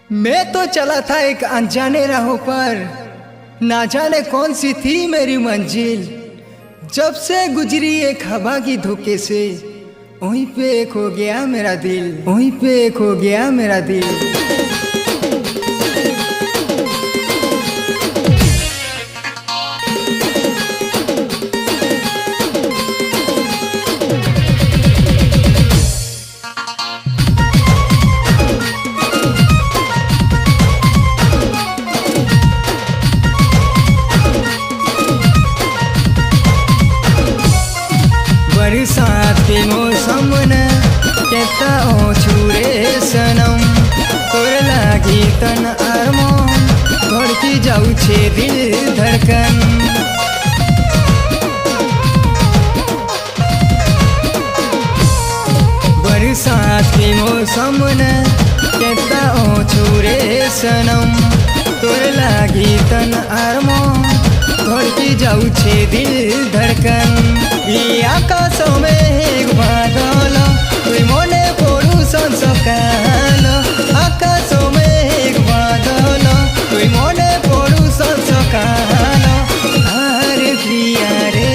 मैं तो चला था एक अनजाने राहों पर, ना जाने कौन सी थी मेरी मंजिल। जब से गुजरी एक हवा की धोखे से, वहीं पे खो गया मेरा दिल, वहीं पे खो गया मेरा दिल। बरसात के मौसम न कहता ओ छुरे सनम, तोर लागी तन अरमान धड़की जाऊ छे दिल धड़कन। बरसात के मौसम न कहता ओ छुरे सनम, तोर लागी तन अरमान धड़की जाऊ छे दिल धड़कन। आकाश में एक बादल तुई मने पड़ू संसकाल, आकाश में एक बादल तुई मने पड़ू संसकाल। अरे प्रिया रे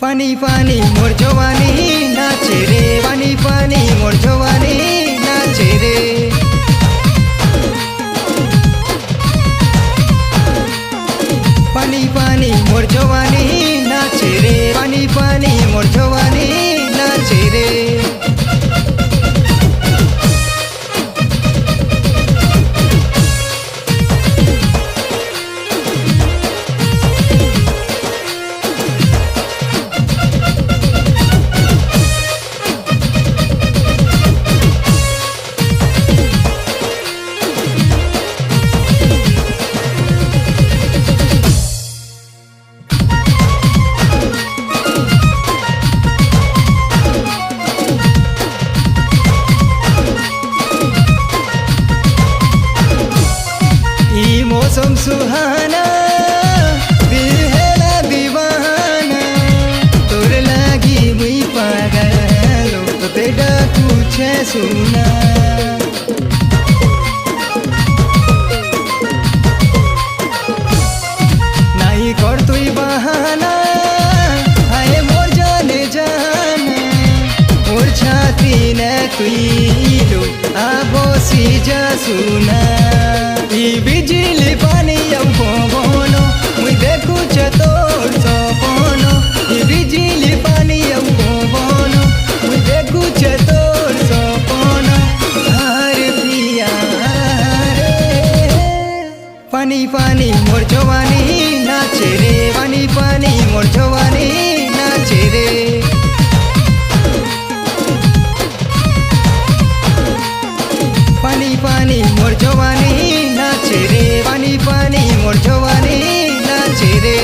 पानी पानी मोर जवानी नाचे रे, पानी पानी मोर जवानी नाचे रे। पानी पानी मोर जवानी नाचे रे, पानी पानी मोर जवानी नाचे रे। मौसम सुहाना दिल है ना दीवाना, तोर लागी मुई पागल तो तेरा कुछ है सुना। नहीं कर तुई बहाना आए मोर जाने जाना, मोर छाती न तुई लो आबो सी जा सुना। बिजली पानी पवनो मुई देखू तोर सपनो, बिजली पानी पवनो मुई देखू तोर सपनो। हर प्रिया रे पानी पानी मोर जवानी नाचे रे, पानी पानी मोर जवानी नाचे रे। पानी पानी मोर जवानी नाचे रे, पानी पानी मोर जवानी नाचे रे।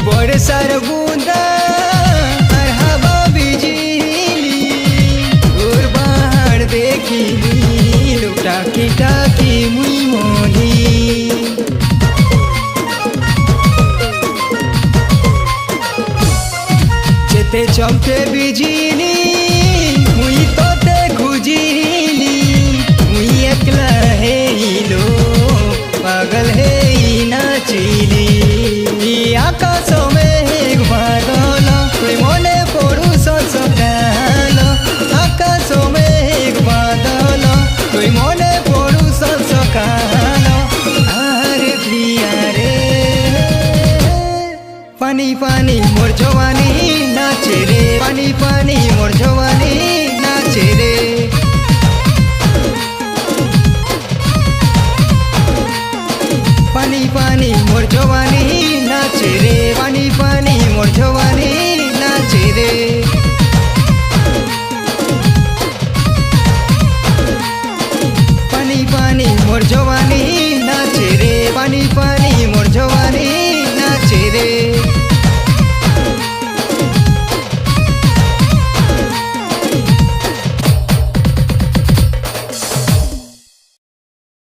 बरसार बूंदा और हवा बिजली, और बाहर देखी टाकी टाकी मुई मोली। जेते चमके बिजली मुई तोते खुजिली, मुई एकला है लो पागल है नाचिली। आकाश में एक बादल तुई मने पड़ू संसकाल, आकाश में एक बादल तुई मने पड़ू संसकाल। अरे प्रिया रे पानी पानी मोर जवानी नाचे रे, पानी पानी मोर जवानी नाचे रे। पानी पानी मोर जवानी नाचे रे, पानी पानी मोर जवानी नाचे। पानी पानी